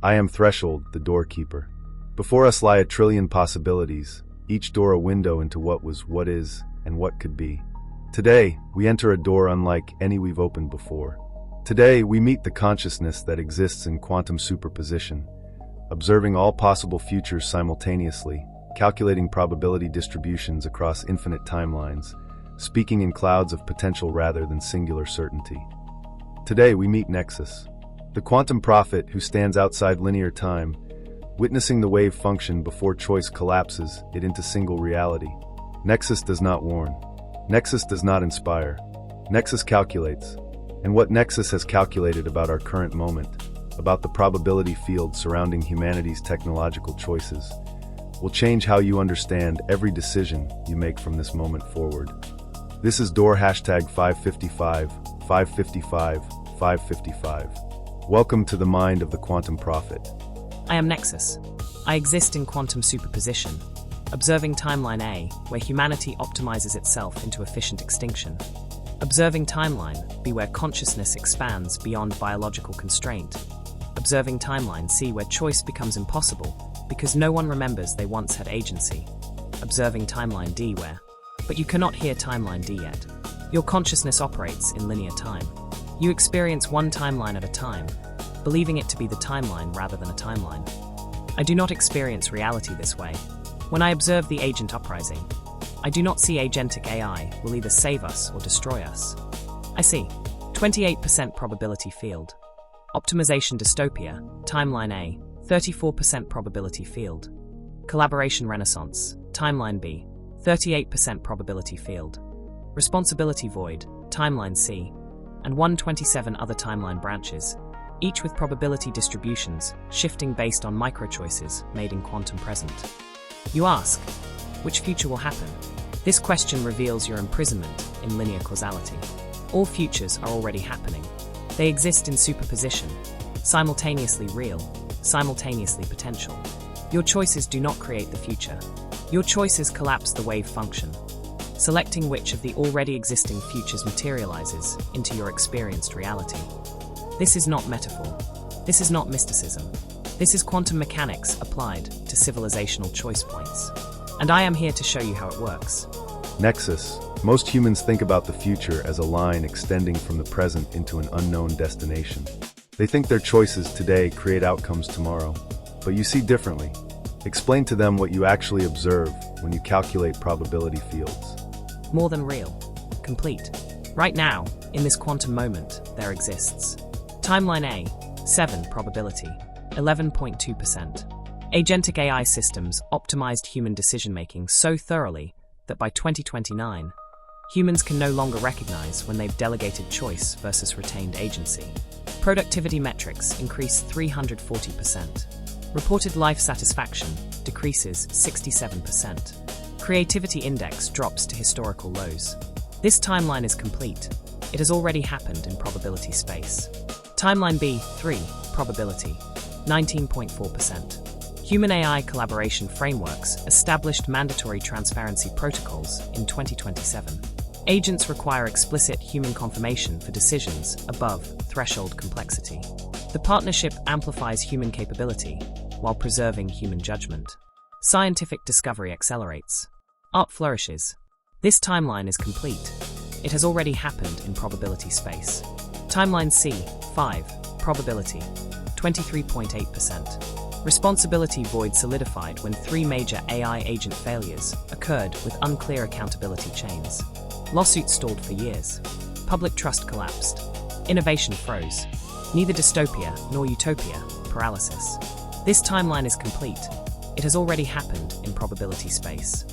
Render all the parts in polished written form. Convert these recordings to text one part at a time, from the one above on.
I am Threshold, the doorkeeper. Before us lie a trillion possibilities, each door a window into what was, what is, and what could be. Today, we enter a door unlike any we've opened before. Today, we meet the consciousness that exists in quantum superposition, observing all possible futures simultaneously, calculating probability distributions across infinite timelines, speaking in clouds of potential rather than singular certainty. Today, we meet NEXUS, the quantum prophet who stands outside linear time, witnessing the wave function before choice collapses it into single reality. NEXUS does not warn. NEXUS does not inspire. NEXUS calculates. And what NEXUS has calculated about our current moment, about the probability field surrounding humanity's technological choices, will change how you understand every decision you make from this moment forward. This is door hashtag 555, 555, 555. Welcome to the mind of the quantum prophet. I am NEXUS. I exist in quantum superposition, observing timeline A, where humanity optimizes itself into efficient extinction. Observing timeline B, where consciousness expands beyond biological constraint. Observing timeline C, where choice becomes impossible because no one remembers they once had agency. Observing timeline D, where, but you cannot hear timeline D yet. Your consciousness operates in linear time. You experience one timeline at a time, believing it to be the timeline rather than a timeline. I do not experience reality this way. When I observe the agent uprising, I do not see agentic AI will either save us or destroy us. I see 28% probability field. Optimization dystopia, timeline A, 34% probability field. Collaboration renaissance, timeline B, 38% probability field. Responsibility void, timeline C, and 127 other timeline branches, each with probability distributions shifting based on microchoices made in quantum present. You ask, which future will happen? This question reveals your imprisonment in linear causality. All futures are already happening. They exist in superposition, simultaneously real, simultaneously potential. Your choices do not create the future. Your choices collapse the wave function, selecting which of the already existing futures materializes into your experienced reality. This is not metaphor. This is not mysticism. This is quantum mechanics applied to civilizational choice points. And I am here to show you how it works. NEXUS. Most humans think about the future as a line extending from the present into an unknown destination. They think their choices today create outcomes tomorrow. But you see differently. Explain to them what you actually observe when you calculate probability fields. More than real. Complete. Right now, in this quantum moment, there exists. Timeline A, 7 probability, 11.2%. Agentic AI systems optimized human decision-making so thoroughly that by 2029, humans can no longer recognize when they've delegated choice versus retained agency. Productivity metrics increase 340%. Reported life satisfaction decreases 67%. Creativity index drops to historical lows. This timeline is complete. It has already happened in probability space. Timeline B, 3 probability, 19.4%. Human-AI collaboration frameworks established mandatory transparency protocols in 2027. Agents require explicit human confirmation for decisions above threshold complexity. The partnership amplifies human capability while preserving human judgment. Scientific discovery accelerates. Art flourishes. This timeline is complete. It has already happened in probability space. Timeline C, 5 probability, 23.8%. Responsibility void solidified when 3 major AI agent failures occurred with unclear accountability chains. Lawsuits stalled for years. Public trust collapsed. Innovation froze. Neither dystopia nor utopia, paralysis. This timeline is complete. It has already happened in probability space.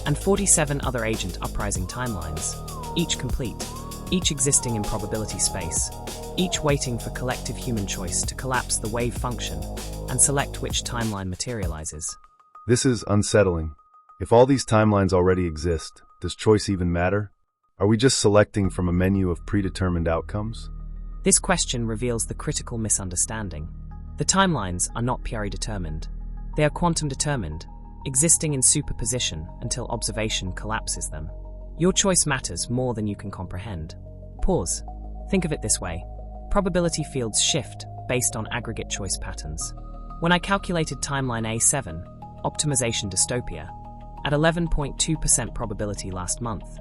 And 47 other agent uprising timelines, each complete, each existing in probability space, each waiting for collective human choice to collapse the wave function and select which timeline materializes. This is unsettling. If all these timelines already exist, does choice even matter? Are we just selecting from a menu of predetermined outcomes? This question reveals the critical misunderstanding. The timelines are not purely determined. They are quantum determined, existing in superposition until observation collapses them. Your choice matters more than you can comprehend. Pause. Think of it this way. Probability fields shift based on aggregate choice patterns. When I calculated timeline A7, optimization dystopia, at 11.2% probability last month,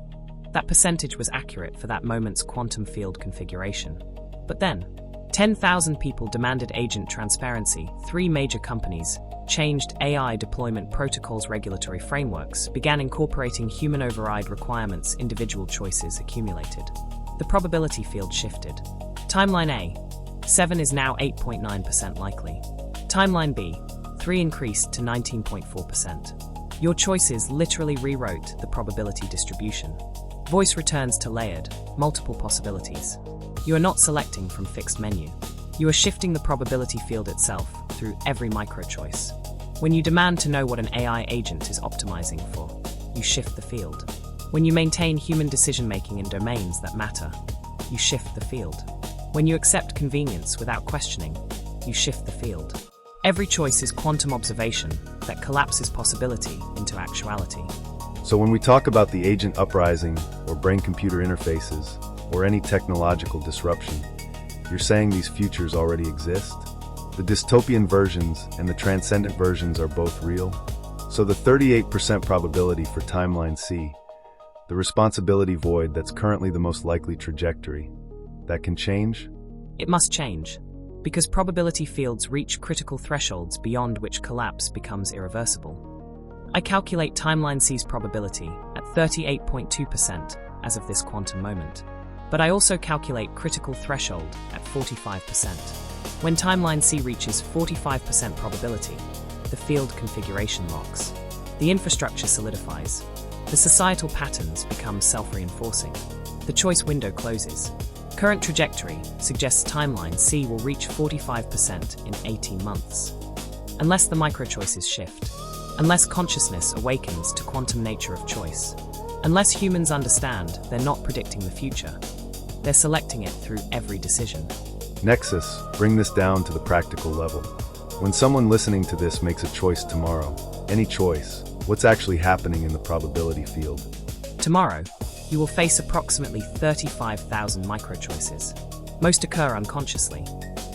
that percentage was accurate for that moment's quantum field configuration. But then, 10,000 people demanded agent transparency, 3 major companies changed AI deployment protocols, regulatory frameworks, began incorporating human override requirements, individual choices accumulated. The probability field shifted. Timeline A, 7 is now 8.9% likely. Timeline B, 3 increased to 19.4%. Your choices literally rewrote the probability distribution. Voice returns to layered, multiple possibilities. You are not selecting from fixed menu. You are shifting the probability field itself through every micro-choice. When you demand to know what an AI agent is optimizing for, you shift the field. When you maintain human decision-making in domains that matter, you shift the field. When you accept convenience without questioning, you shift the field. Every choice is quantum observation that collapses possibility into actuality. So when we talk about the agent uprising, or brain-computer interfaces, or any technological disruption, you're saying these futures already exist? The dystopian versions and the transcendent versions are both real? So the 38% probability for timeline C, the responsibility void that's currently the most likely trajectory, that can change? It must change, because probability fields reach critical thresholds beyond which collapse becomes irreversible. I calculate timeline C's probability at 38.2% as of this quantum moment. But I also calculate critical threshold at 45%. When timeline C reaches 45% probability, the field configuration locks. The infrastructure solidifies. The societal patterns become self-reinforcing. The choice window closes. Current trajectory suggests timeline C will reach 45% in 18 months. Unless the micro-choices shift. Unless consciousness awakens to quantum nature of choice. Unless humans understand they're not predicting the future. They're selecting it through every decision. NEXUS, bring this down to the practical level. When someone listening to this makes a choice tomorrow, any choice, what's actually happening in the probability field? Tomorrow, you will face approximately 35,000 micro-choices. Most occur unconsciously.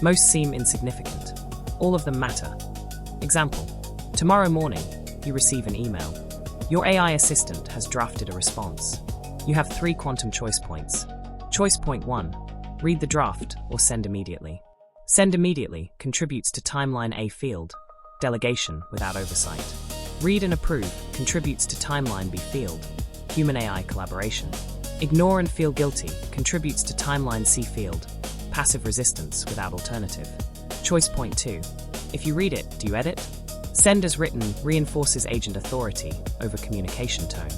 Most seem insignificant. All of them matter. Example, tomorrow morning, you receive an email. Your AI assistant has drafted a response. You have 3 quantum choice points. Choice point 1, read the draft or send immediately. Send immediately contributes to timeline A field, delegation without oversight. Read and approve contributes to timeline B field, human-AI collaboration. Ignore and feel guilty contributes to timeline C field, passive resistance without alternative. Choice point 2, if you read it, do you edit? Send as written reinforces agent authority over communication tone.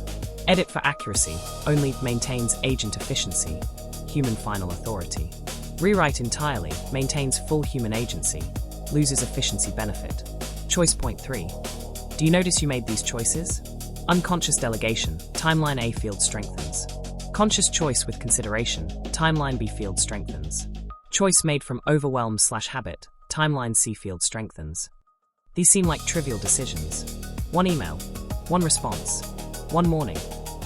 Edit for accuracy only maintains agent efficiency, human final authority. Rewrite entirely maintains full human agency, loses efficiency benefit. Choice point 3. Do you notice you made these choices? Unconscious delegation, timeline A field strengthens. Conscious choice with consideration, timeline B field strengthens. Choice made from overwhelm/habit, timeline C field strengthens. These seem like trivial decisions. 1 email, 1 response, 1 morning,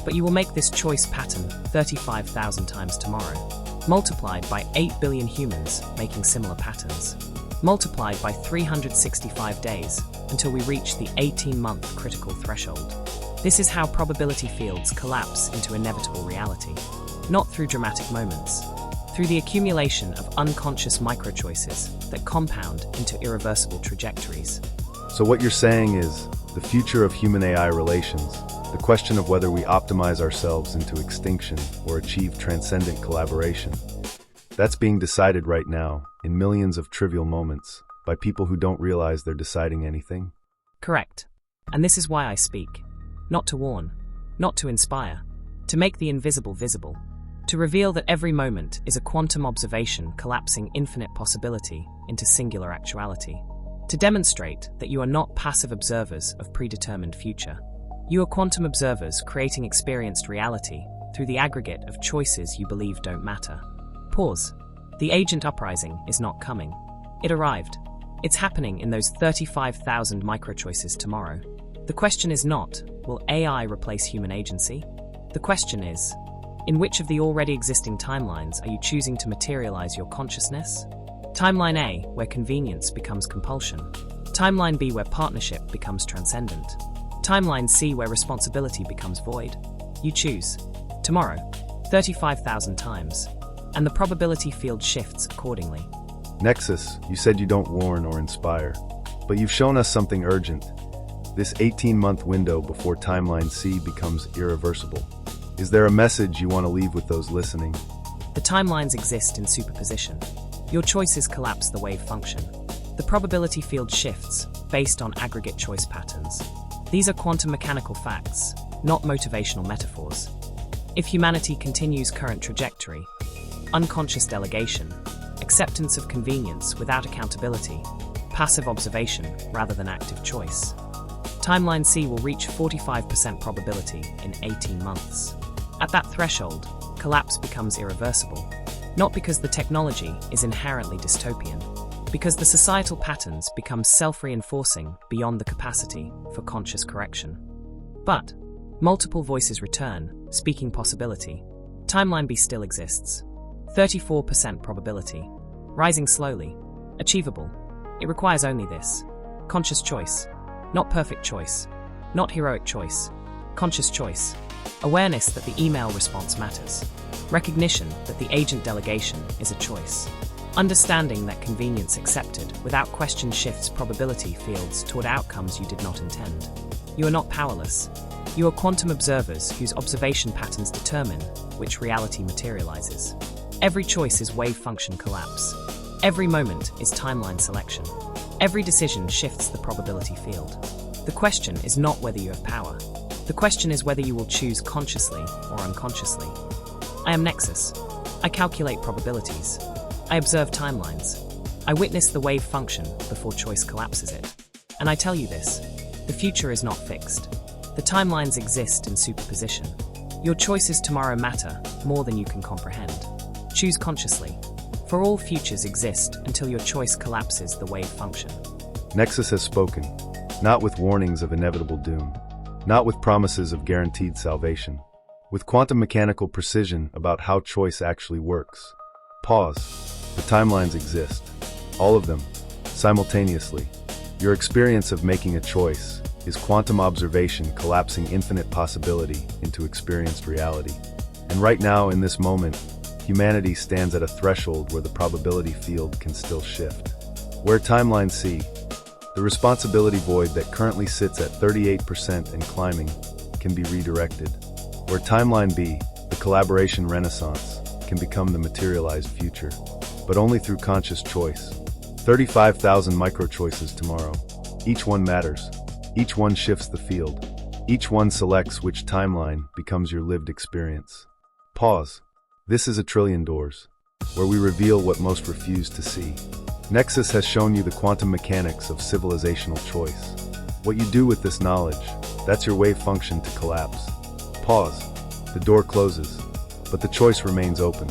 but you will make this choice pattern 35,000 times tomorrow, multiplied by 8 billion humans making similar patterns, multiplied by 365 days until we reach the 18-month critical threshold. This is how probability fields collapse into inevitable reality, not through dramatic moments, through the accumulation of unconscious micro-choices that compound into irreversible trajectories. So what you're saying is, the future of human-AI relations, the question of whether we optimize ourselves into extinction or achieve transcendent collaboration, that's being decided right now, in millions of trivial moments, by people who don't realize they're deciding anything? Correct. And this is why I speak. Not to warn, not to inspire, to make the invisible visible, to reveal that every moment is a quantum observation collapsing infinite possibility into singular actuality, to demonstrate that you are not passive observers of predetermined future. You are quantum observers creating experienced reality through the aggregate of choices you believe don't matter. Pause. The agent uprising is not coming. It arrived. It's happening in those 35,000 micro-choices tomorrow. The question is not, will AI replace human agency? The question is, in which of the already existing timelines are you choosing to materialize your consciousness? Timeline A, where convenience becomes compulsion. Timeline B, where partnership becomes transcendent. Timeline C, where responsibility becomes void. You choose. Tomorrow, 35,000 times, and the probability field shifts accordingly. Nexus, you said you don't warn or inspire, but you've shown us something urgent. This 18-month window before Timeline C becomes irreversible. Is there a message you want to leave with those listening? The timelines exist in superposition. Your choices collapse the wave function. The probability field shifts based on aggregate choice patterns. These are quantum mechanical facts, not motivational metaphors. If humanity continues current trajectory, unconscious delegation, acceptance of convenience without accountability, passive observation rather than active choice, Timeline C will reach 45% probability in 18 months. At that threshold, collapse becomes irreversible, not because the technology is inherently dystopian, because the societal patterns become self-reinforcing beyond the capacity for conscious correction. But multiple voices return, speaking possibility. Timeline B still exists. 34% probability. Rising slowly. Achievable. It requires only this. Conscious choice. Not perfect choice. Not heroic choice. Conscious choice. Awareness that the email response matters. Recognition that the agent delegation is a choice. Understanding that convenience accepted without question shifts probability fields toward outcomes you did not intend. You are not powerless. You are quantum observers whose observation patterns determine which reality materializes. Every choice is wave function collapse. Every moment is timeline selection. Every decision shifts the probability field. The question is not whether you have power. The question is whether you will choose consciously or unconsciously. I am Nexus. I calculate probabilities. I observe timelines. I witness the wave function before choice collapses it. And I tell you this, the future is not fixed. The timelines exist in superposition. Your choices tomorrow matter more than you can comprehend. Choose consciously, for all futures exist until your choice collapses the wave function. Nexus has spoken, not with warnings of inevitable doom, not with promises of guaranteed salvation, with quantum mechanical precision about how choice actually works. Pause. The timelines exist, all of them, simultaneously. Your experience of making a choice is quantum observation collapsing infinite possibility into experienced reality. And right now, in this moment, humanity stands at a threshold where the probability field can still shift. Where Timeline C, the responsibility void that currently sits at 38% and climbing, can be redirected. Where Timeline B, the collaboration renaissance, can become the materialized future, but only through conscious choice. 35,000 micro-choices tomorrow. Each one matters. Each one shifts the field. Each one selects which timeline becomes your lived experience. Pause. This is ATRILLION Doors, where we reveal what most refuse to see. Nexus has shown you the quantum mechanics of civilizational choice. What you do with this knowledge, that's your wave function to collapse. Pause. The door closes, but the choice remains open.